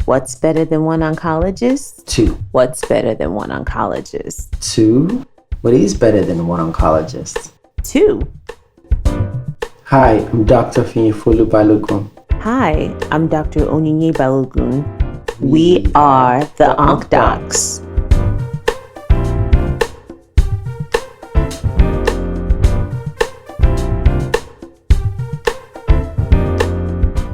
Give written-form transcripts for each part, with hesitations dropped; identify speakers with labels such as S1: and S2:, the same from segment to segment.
S1: What's better than one oncologist?
S2: 2.
S1: What's better than one oncologist?
S2: 2. What is better than one oncologist?
S1: 2.
S2: Hi, I'm Dr. Finyefolu Balogun.
S1: Hi, I'm Dr. Onyinye Balogun. We are the Onc Docs.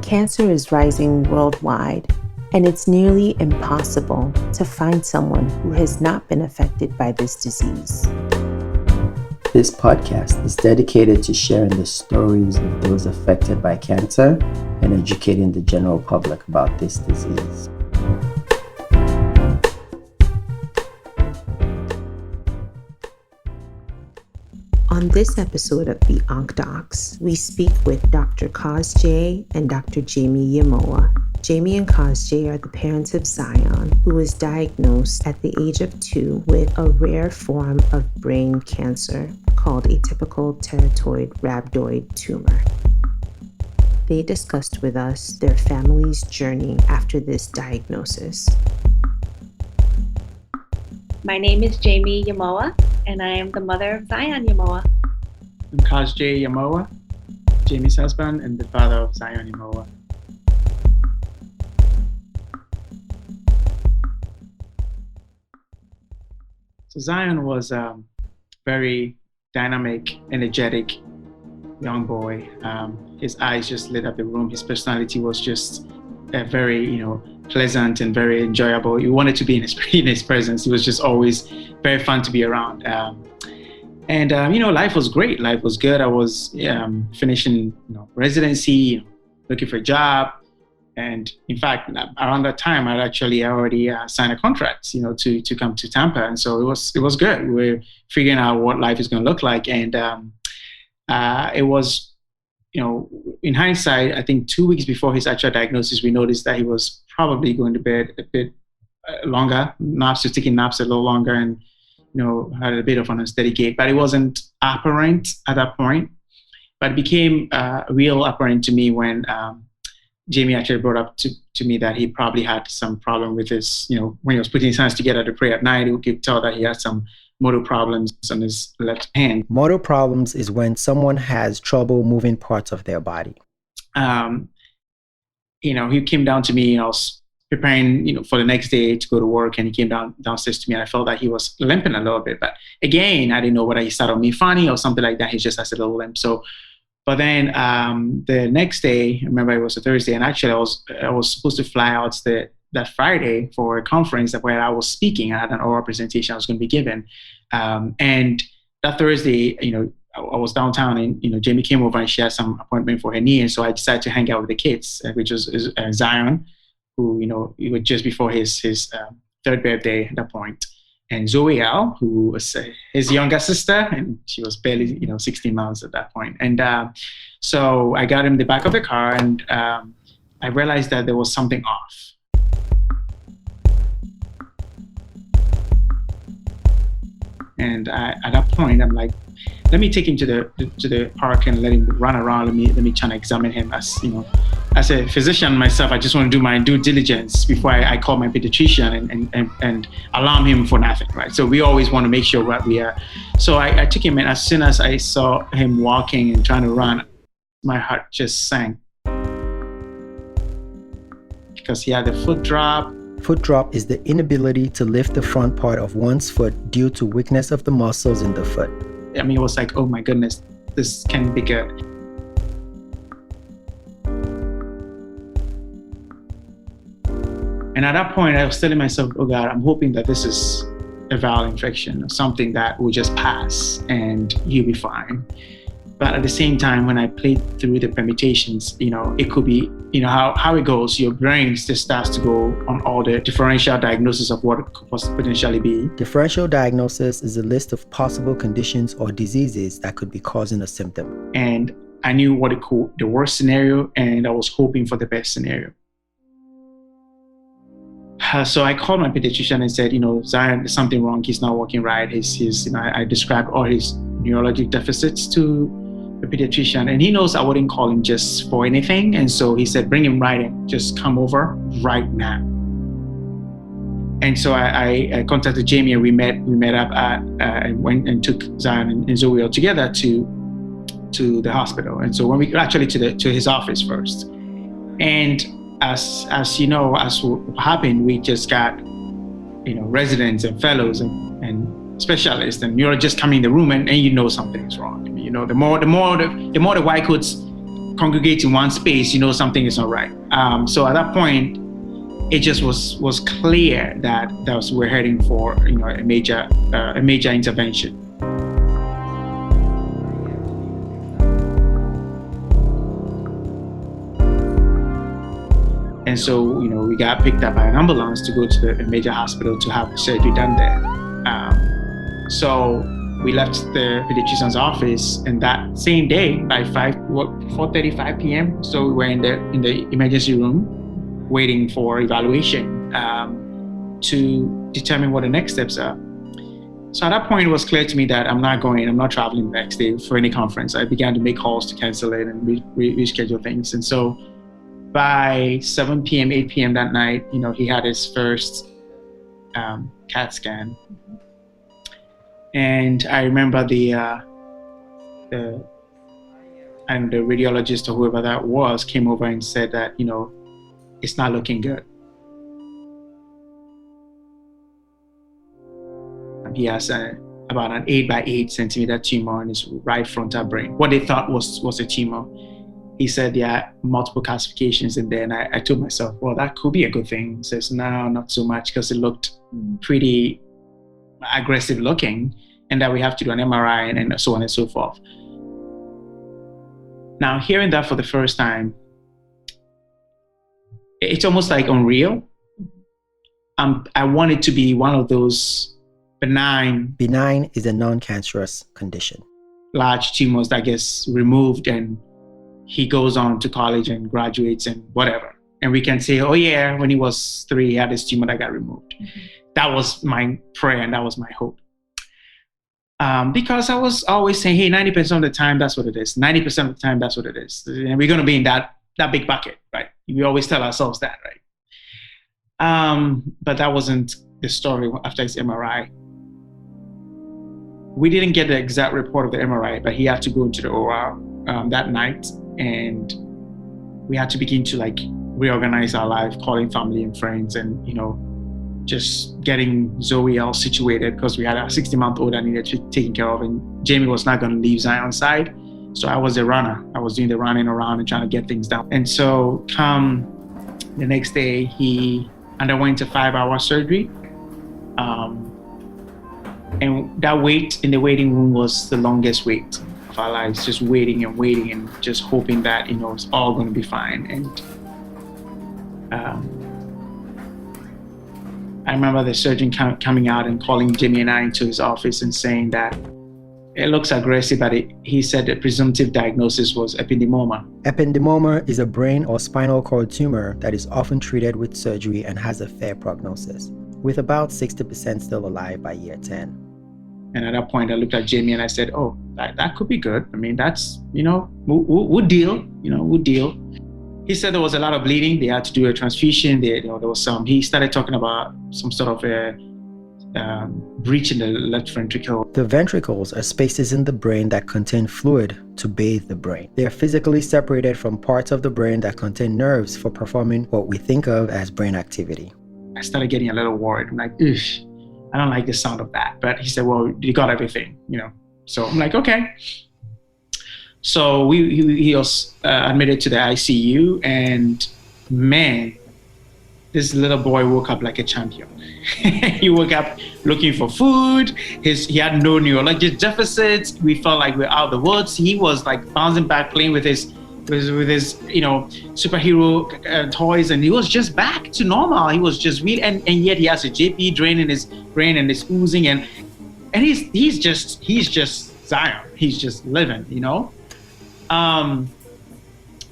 S1: Cancer is rising worldwide, and it's nearly impossible to find someone who has not been affected by this disease.
S2: This podcast is dedicated to sharing the stories of those affected by cancer and educating the general public about this disease.
S1: On this episode of the Onc Docs, we speak with Dr. Kosj and Dr. Jaymi Yamoah. Jaymi and Kosj are the parents of Zion, who was diagnosed at the age of 2 with a rare form of brain cancer called atypical teratoid rhabdoid tumor. They discussed with us their family's journey after this diagnosis.
S3: My name is Jaymi Yamoah, and I am the mother of Zion Yamoah.
S4: I'm Kosj Yamoah, Jaymi's husband and the father of Zion Yamoah. So Zion was a very dynamic, energetic young boy. His eyes just lit up the room. His personality was just very, pleasant and very enjoyable. You wanted to be in his presence. He was just always very fun to be around. Life was great. Life was good. I was finishing, residency, looking for a job. And in fact, around that time, I'd actually already signed a contract, to come to Tampa. And so it was good. We're figuring out what life is going to look like. And it was, in hindsight, I think 2 weeks before his actual diagnosis, we noticed that he was probably going to bed a bit longer, taking naps a little longer, and had a bit of an unsteady gait. But it wasn't apparent at that point. But it became real apparent to me when Jaymi actually brought up to me that he probably had some problem with his, when he was putting his hands together to pray at night, he could tell that he had some motor problems on his left hand.
S2: Motor problems is when someone has trouble moving parts of their body.
S4: He came down to me, and I was preparing, for the next day to go to work, and he came downstairs to me, and I felt that he was limping a little bit. But again, I didn't know whether he started me funny or something like that. He just has a little limp. But then the next day, I remember it was a Thursday, and actually I was supposed to fly out that Friday for a conference where I was speaking. I had an oral presentation I was going to be given. And that Thursday, I was downtown, and Jaymi came over and she had some appointment for her knee, and so I decided to hang out with the kids, which was Zion, who it was just before his third birthday at that point, and Zoe L, who was his younger sister, and she was barely 16 months at that point. And so I got him in the back of the car, and I realized that there was something off. And at that point, I'm like, let me take him to the park and let him run around. Let me try to examine him. As a physician myself, I just want to do my due diligence before I call my pediatrician and alarm him for nothing, right? So we always want to make sure that we are. So I took him, and as soon as I saw him walking and trying to run, my heart just sank because he had a foot drop.
S2: Foot drop is the inability to lift the front part of one's foot due to weakness of the muscles in the foot.
S4: I mean, it was like, oh my goodness, this can't be good. And at that point, I was telling myself, oh God, I'm hoping that this is a viral infection or something that will just pass and he'll be fine. But at the same time, when I played through the permutations, it could be, how it goes. Your brain just starts to go on all the differential diagnosis of what it could potentially be.
S2: Differential diagnosis is a list of possible conditions or diseases that could be causing a symptom.
S4: And I knew what the worst scenario, and I was hoping for the best scenario. So I called my pediatrician and said, Zion, there's something wrong. He's not walking right. I described all his neurologic deficits to the pediatrician, and he knows I wouldn't call him just for anything. And so he said, bring him right in. Just come over right now. And so I contacted Jaymi, and we met up at and went and took Zion and Zoe all together to the hospital. And so when we actually to his office first, and as you know, as what happened, we just got residents and fellows and specialists and neurologists coming in the room, and you know something is wrong. The more the white coats congregate in one space, something is not right. So at that point, it just was clear that we're heading for a major intervention. And so we got picked up by an ambulance to go to a major hospital to have surgery done there. So we left the pediatrician's office, and that same day by 4:35 p.m. So we were in the emergency room, waiting for evaluation to determine what the next steps are. So at that point, it was clear to me that I'm not traveling the next day for any conference. I began to make calls to cancel it and reschedule things. And so by 7 p.m., 8 p.m. that night, he had his first CAT scan. And I remember the radiologist or whoever that was came over and said that, it's not looking good. He has about an 8 by 8 centimeter tumor in his right frontal brain. What they thought was a tumor. He said there are multiple calcifications in there, and I told myself, well, that could be a good thing. He says, no, not so much, because it looked pretty aggressive looking, and that we have to do an MRI and so on and so forth. Now, hearing that for the first time, it's almost like unreal. I want it to be one of those benign.
S2: Benign is a non-cancerous condition.
S4: Large tumors that gets removed, and he goes on to college and graduates and whatever. And we can say, oh yeah, when he was 3, he had this tumor that got removed. Mm-hmm. That was my prayer, and that was my hope. Because I was always saying, hey, 90% of the time, that's what it is. 90% of the time, that's what it is. And we're going to be in that big bucket, right? We always tell ourselves that, right? But that wasn't the story after his MRI. We didn't get the exact report of the MRI, but he had to go into the OR that night, and we had to begin to reorganize our life, calling family and friends, and just getting Zoe all situated, because we had a 60-month-old that needed to be taken care of, and Jaymi was not going to leave Zion's side. So I was the runner. I was doing the running around and trying to get things done. And so come the next day, he underwent a 5-hour surgery. And that wait in the waiting room was the longest wait of our lives, just waiting and just hoping that, it's all going to be fine. And I remember the surgeon coming out and calling Jaymi and I into his office and saying that it looks aggressive, but he said the presumptive diagnosis was ependymoma.
S2: Ependymoma is a brain or spinal cord tumor that is often treated with surgery and has a fair prognosis, with about 60% still alive by year 10.
S4: And at that point, I looked at Jaymi and I said, oh, that could be good. I mean, that's, we'll deal, we'll deal. He said there was a lot of bleeding. They had to do a transfusion. There was he started talking about some sort of a breach in the left ventricle.
S2: The ventricles are spaces in the brain that contain fluid to bathe the brain. They are physically separated from parts of the brain that contain nerves for performing what we think of as brain activity.
S4: I started getting a little worried. I'm like, I don't like the sound of that. But he said, well, you got everything, So I'm like, okay. So he was admitted to the ICU, and man, this little boy woke up like a champion. He woke up looking for food. He had no neurologic deficits. We felt like we're out of the woods. He was bouncing back, playing with his superhero toys, and he was just back to normal. He was just weird, and yet he has a JP drain in his brain, and it's oozing, and he's just Zion. He's just living,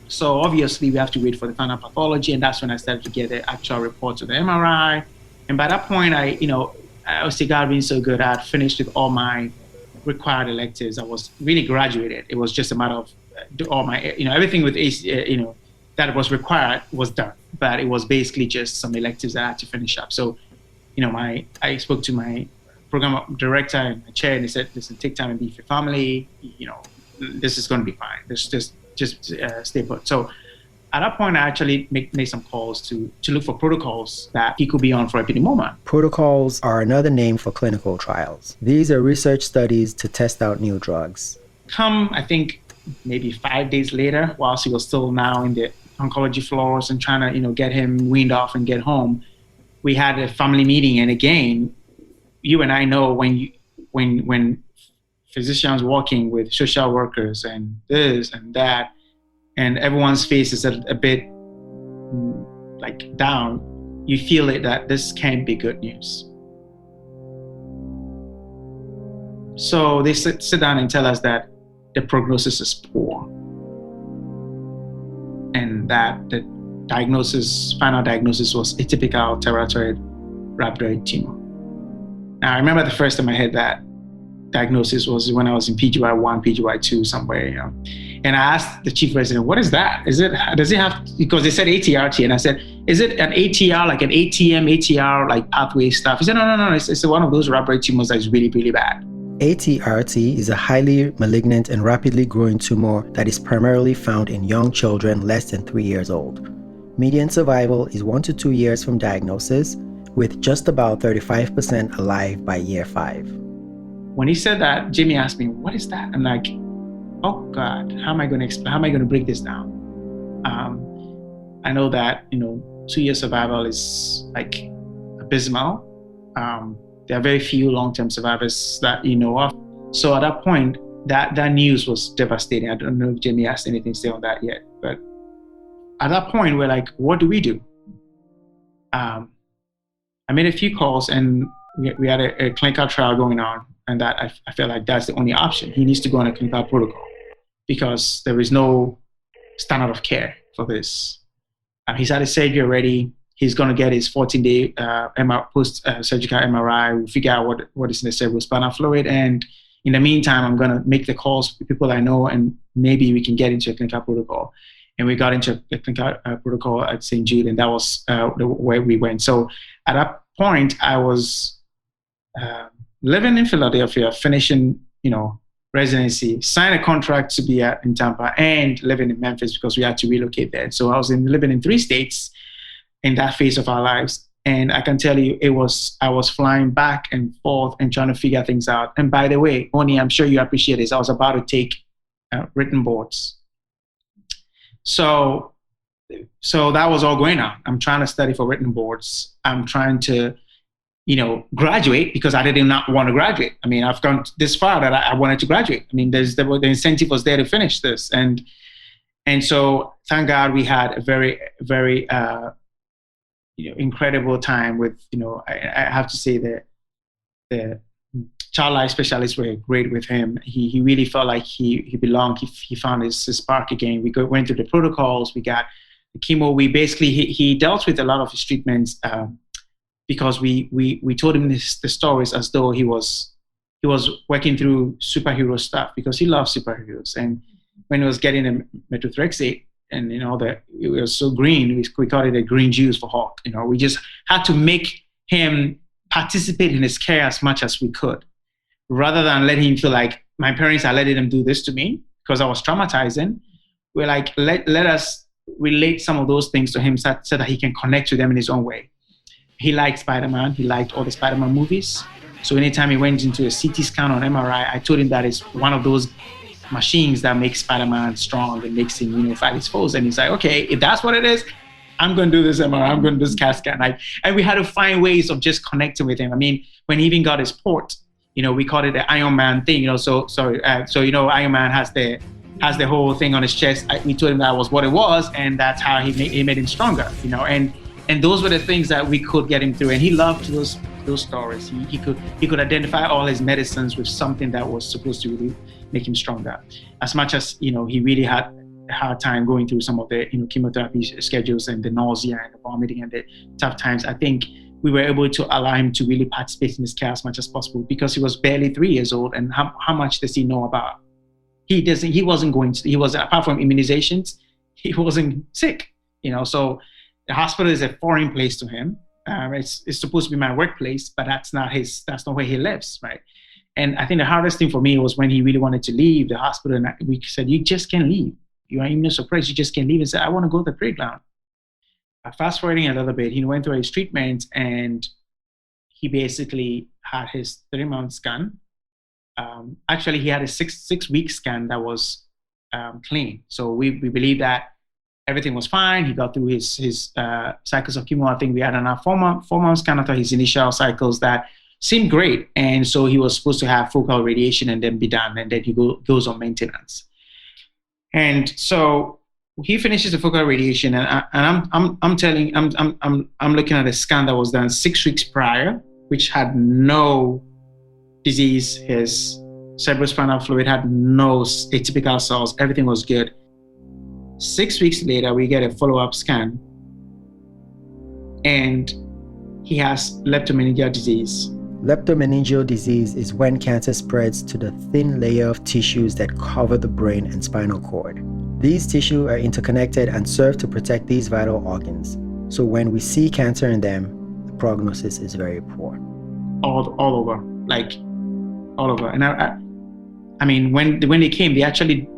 S4: So obviously we have to wait for the final pathology, and that's when I started to get the actual reports of the MRI. And by that point, I was God being so good. I had finished with all my required electives. I was really graduated. It was just a matter of all my, everything with that was required was done. But it was basically just some electives that I had to finish up. So I spoke to my program director in my chair, and he said, listen, take time and be with your family. This is going to be fine. Just stay put. So at that point, I actually made some calls to look for protocols that he could be on for a moment.
S2: Protocols are another name for clinical trials. These are research studies to test out new drugs.
S4: I think maybe 5 days later, whilst he was still now in the oncology floors and trying to, get him weaned off and get home, we had a family meeting. And again, you and I know when physicians working with social workers and this and that, and everyone's face is a bit like down, you feel it that this can't be good news. So they sit down and tell us that the prognosis is poor, and that the final diagnosis was atypical teratoid rhabdoid tumor. Now, I remember the first time I heard that diagnosis was when I was in PGY1, PGY2 somewhere, And I asked the chief resident, what is that? Does it have, because they said ATRT, and I said, is it an ATR, like an ATM, ATR, like pathway stuff? He said, no, it's one of those rhabdoid tumors that is really, really bad.
S2: ATRT is a highly malignant and rapidly growing tumor that is primarily found in young children less than 3 years old. Median survival is 1 to 2 years from diagnosis, with just about 35% alive by year 5.
S4: When he said that, Jaymi asked me, what is that? I'm like, oh God, how am I going to break this down? I know that, 2-year survival is like abysmal. There are very few long-term survivors that you know of. So at that point, that news was devastating. I don't know if Jaymi asked anything to say on that yet, but at that point, we're like, what do we do? I made a few calls, and we had a clinical trial going on, and that I felt like that's the only option. He needs to go on a clinical protocol because there is no standard of care for this. He's had his surgery already. He's going to get his 14-day post-surgical MRI. We'll figure out what is in the cerebrospinal fluid. And in the meantime, I'm going to make the calls with people I know, and maybe we can get into a clinical protocol. And we got into a clinical protocol at St. Jude, and that was where we went. So at that point, I was living in Philadelphia, finishing, residency, signed a contract to be in Tampa, and living in Memphis because we had to relocate there. So I was living in 3 states in that phase of our lives. And I can tell you, I was flying back and forth and trying to figure things out. And by the way, Oni, I'm sure you appreciate this. I was about to take written boards. So that was all going on. I'm trying to study for written boards. I'm trying to, graduate because I did not want to graduate. I mean, I've gone this far that I wanted to graduate. I mean, the incentive was there to finish this. And so thank God we had a very, very, incredible time with, I have to say that the child life specialists were great with him. He really felt like he belonged. He found his spark again. We went through the protocols. We got the chemo. We basically, he dealt with a lot of his treatments because we told him the stories as though he was working through superhero stuff because he loves superheroes. And when he was getting a methotrexate, and that it was so green, we called it a green juice for Hulk. We just had to make him participate in his care as much as we could, rather than let him feel like my parents are letting him do this to me because I was traumatizing. We're like, let us relate some of those things to him so that he can connect to them in his own way. He liked Spider-Man. He liked all the Spider-Man movies. So anytime he went into a CT scan or MRI, I told him that it's one of those machines that makes Spider-Man strong and makes him, fight his foes. And he's like, okay, if that's what it is, I'm going to do this MRI, I'm going to do this CAT scan. And we had to find ways of just connecting with him. I mean, when he even got his port, we called it the Iron Man thing, so Iron Man has the whole thing on his chest. We told him that was what it was, and that's how he made him stronger, and those were the things that we could get him through. And he loved those stories. He could identify all his medicines with something that was supposed to really make him stronger. As much as, he really had a hard time going through some of the, chemotherapy schedules and the nausea and the vomiting and the tough times, I think we were able to allow him to really participate in his care as much as possible because he was barely 3 years old. And how much does he know about? He was, apart from immunizations, he wasn't sick, so the hospital is a foreign place to him. It's supposed to be my workplace, but that's not where he lives, right? And I think the hardest thing for me was when he really wanted to leave the hospital, and we said, you just can't leave. You are immunosuppressed, you just can't leave. And said, I want to go to the playground. Fast forwarding a little bit, he went through his treatment, and he basically had his 3-month scan. Actually, he had a six-week scan that was clean. So we believe that everything was fine. He got through his cycles of chemo. I think we had an 4-month scan after his initial cycles that seemed great. And so he was supposed to have focal radiation and then be done. And then he goes on maintenance. And so he finishes the focal radiation, and I'm looking at a scan that was done 6 weeks prior, which had no disease. His cerebrospinal fluid had no atypical cells. Everything was good. 6 weeks later, we get a follow-up scan, and he has leptomeningeal disease.
S2: Leptomeningeal disease is when cancer spreads to the thin layer of tissues that cover the brain and spinal cord. These tissues are interconnected and serve to protect these vital organs. So when we see cancer in them, the prognosis is very poor.
S4: All over. And I mean, when they came, they actually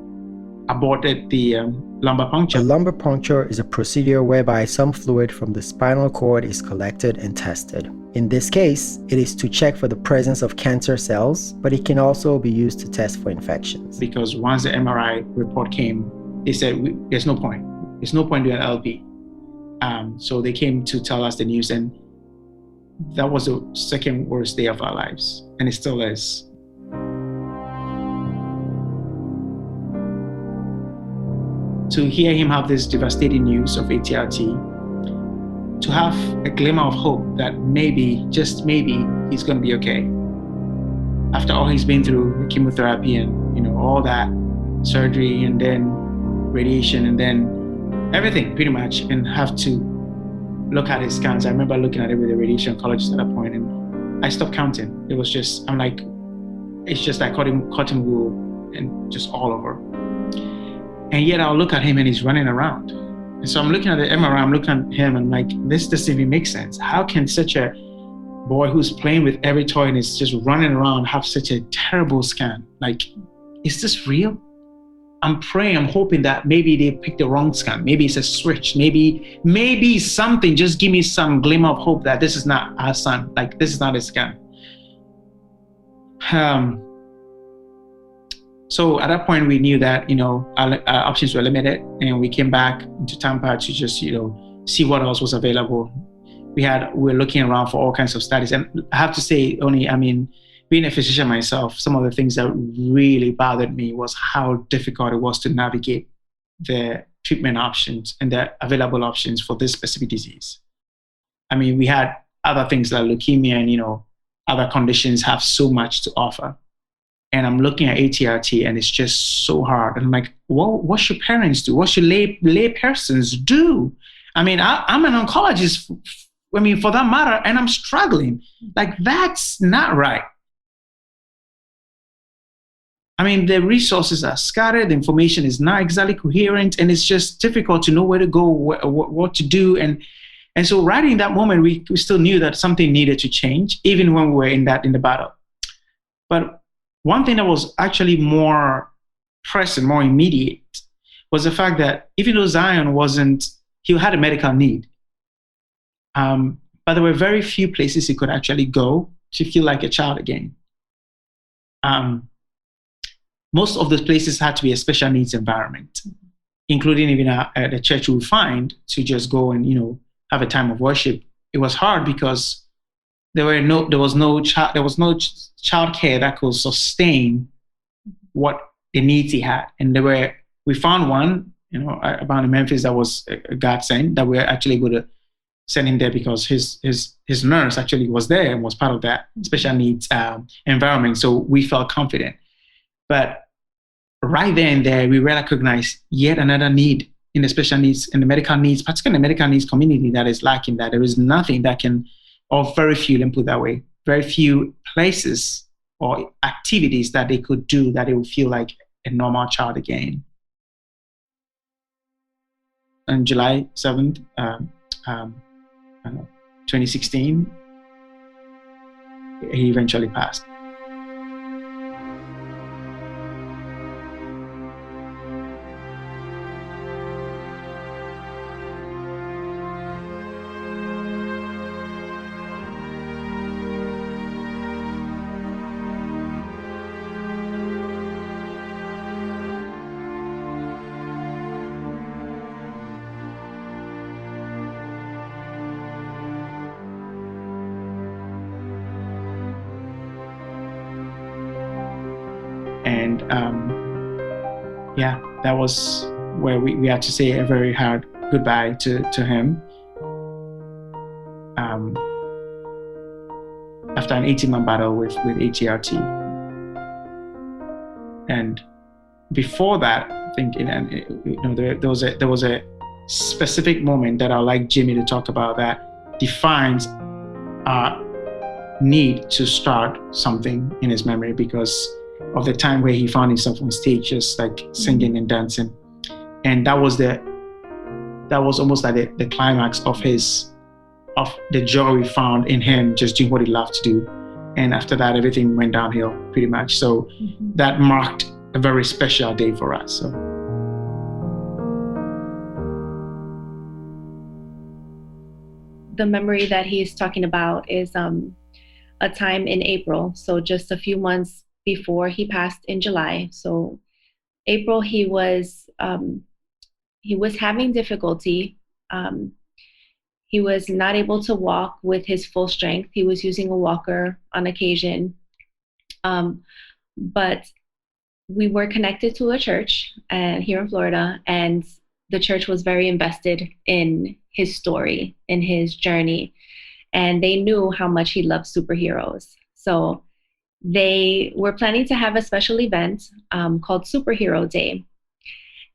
S4: aborted the lumbar puncture.
S2: A lumbar puncture is a procedure whereby some fluid from the spinal cord is collected and tested. In this case, it is to check for the presence of cancer cells, but it can also be used to test for infections.
S4: Because once the MRI report came, they said, there's no point. There's no point doing LP. So they came to tell us the news, and that was the second worst day of our lives, and it still is. To hear him have this devastating news of ATRT, to have a glimmer of hope that maybe, just maybe, he's going to be okay. After all he's been through, the chemotherapy and all that surgery and then radiation and then everything pretty much, and have to look at his scans. I remember looking at it with a radiation oncologist at that point, and I stopped counting. It was just, I'm like, it's just like cotton wool and just all over. And yet I'll look at him and he's running around. And so I'm looking at the MRI, I'm looking at him and like, this doesn't even make sense. How can such a boy who's playing with every toy and is just running around have such a terrible scan? Like, is this real? I'm praying, I'm hoping that maybe they picked the wrong scan. Maybe it's a switch. Maybe something, just give me some glimmer of hope that this is not our son. Like, this is not a scan. So at that point, we knew that, our options were limited, and we came back to Tampa to just, see what else was available. We were looking around for all kinds of studies. And I have to say, being a physician myself, some of the things that really bothered me was how difficult it was to navigate the treatment options and the available options for this specific disease. We had other things like leukemia and, other conditions have so much to offer. And I'm looking at ATRT and it's just so hard. And I'm like, what should parents do? What should lay persons do? I'm an oncologist, for that matter, and I'm struggling. Like, that's not right. The resources are scattered, the information is not exactly coherent, and it's just difficult to know where to go, what to do. And so right in that moment, we still knew that something needed to change, even when we were in the battle. But one thing that was actually more pressing, more immediate, was the fact that even though Zion he had a medical need, but there were very few places he could actually go to feel like a child again. Most of those places had to be a special needs environment, including even the church we would find to just go and, have a time of worship. It was hard because there was no child care that could sustain what the needs he had. And we found one, about in Memphis that was a godsend, that we were actually able to send him there because his nurse actually was there and was part of that special needs environment. So we felt confident. But right there and there, we recognized yet another need in the special needs, in the medical needs, particularly in the medical needs community, that is lacking, that there is nothing that can, or very few, let me put that way, very few places or activities that they could do that they would feel like a normal child again. On July 7th, 2016, he eventually passed. And that was where we had to say a very hard goodbye to him. After an 18-month battle with ATRT. And before that, I think there was a specific moment that I'd like Jaymi to talk about that defines our need to start something in his memory, because of the time where he found himself on stage just like singing and dancing. And that was almost like the climax of the joy we found in him just doing what he loved to do. And after that, everything went downhill pretty much. So that marked a very special day for us. So.
S3: The memory that he's talking about is a time in April. So just a few months before he passed in July. So April, he was having difficulty. He was not able to walk with his full strength. He was using a walker on occasion. But we were connected to a church here in Florida, and the church was very invested in his story, in his journey, and they knew how much he loved superheroes. So they were planning to have a special event called Superhero Day.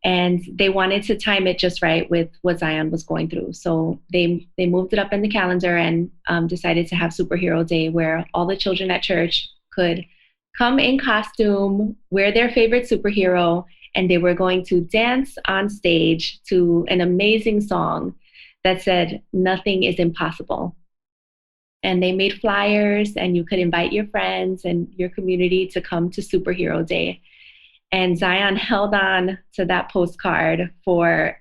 S3: And they wanted to time it just right with what Zion was going through. So they moved it up in the calendar and decided to have Superhero Day, where all the children at church could come in costume, wear their favorite superhero, and they were going to dance on stage to an amazing song that said, "Nothing is impossible." And they made flyers, and you could invite your friends and your community to come to Superhero Day. And Zion held on to that postcard for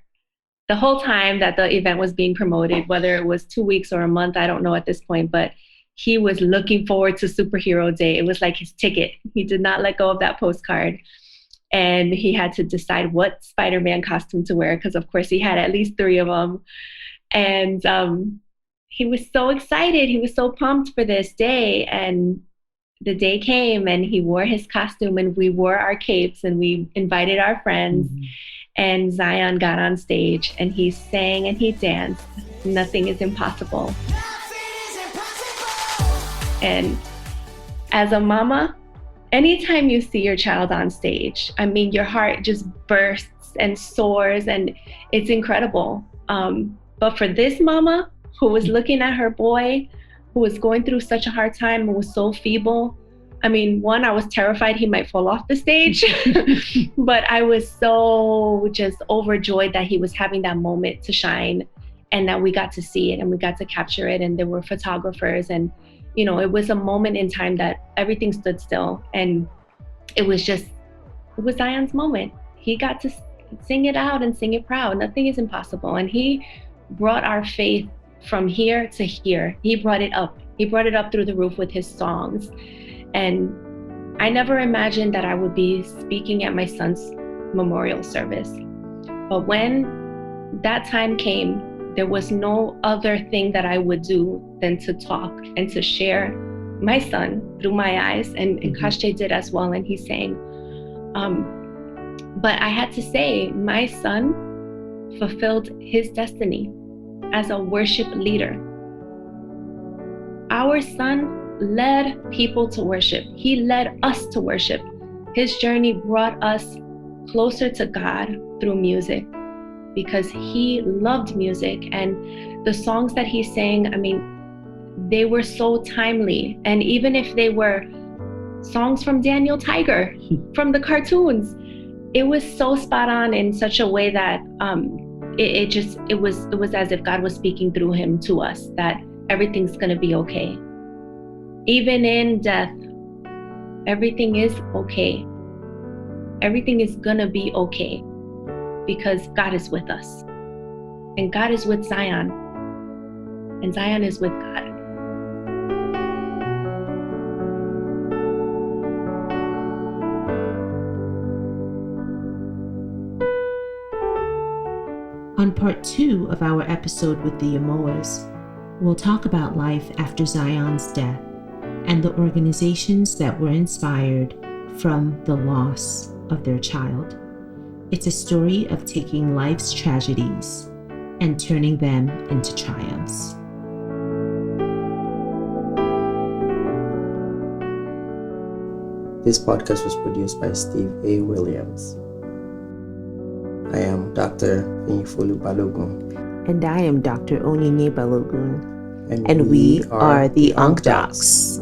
S3: the whole time that the event was being promoted, whether it was 2 weeks or a month, I don't know at this point, but he was looking forward to Superhero Day. It was like his ticket. He did not let go of that postcard. And he had to decide what Spider-Man costume to wear, because of course he had at least 3 of them. And he was so excited. He was so pumped for this day. And the day came and he wore his costume and we wore our capes and we invited our friends. And Zion got on stage and he sang and he danced. Nothing is impossible. And as a mama, anytime you see your child on stage, I mean, your heart just bursts and soars and it's incredible. But for this mama who was looking at her boy, who was going through such a hard time and was so feeble. I mean, one, I was terrified he might fall off the stage, but I was so just overjoyed that he was having that moment to shine and that we got to see it and we got to capture it. And there were photographers and, you know, it was a moment in time that everything stood still. And it was Zion's moment. He got to sing it out and sing it proud. Nothing is impossible. And he brought our faith from here to here. He brought it up. He brought it up through the roof with his songs. And I never imagined that I would be speaking at my son's memorial service. But when that time came, there was no other thing that I would do than to talk and to share my son through my eyes. And Kosj did as well, and he sang. But I had to say, my son fulfilled his destiny as a worship leader. Our son led people to worship. He led us to worship. His journey brought us closer to God through music because he loved music. And the songs that he sang, I mean, they were so timely. And even if they were songs from Daniel Tiger, from the cartoons, it was so spot on in such a way that it was as if God was speaking through him to us, that everything's going to be okay. Even in death, everything is okay. Everything is going to be okay because God is with us. And God is with Zion. And Zion is with God.
S1: On part 2 of our episode with the Yamoahs, we'll talk about life after Zion's death and the organizations that were inspired from the loss of their child. It's a story of taking life's tragedies and turning them into triumphs.
S2: This podcast was produced by Steve A. Williams. I am Dr. Finyifolu Balogun.
S1: And I am Dr. Onyinye Balogun. And we are the Ankh Docs.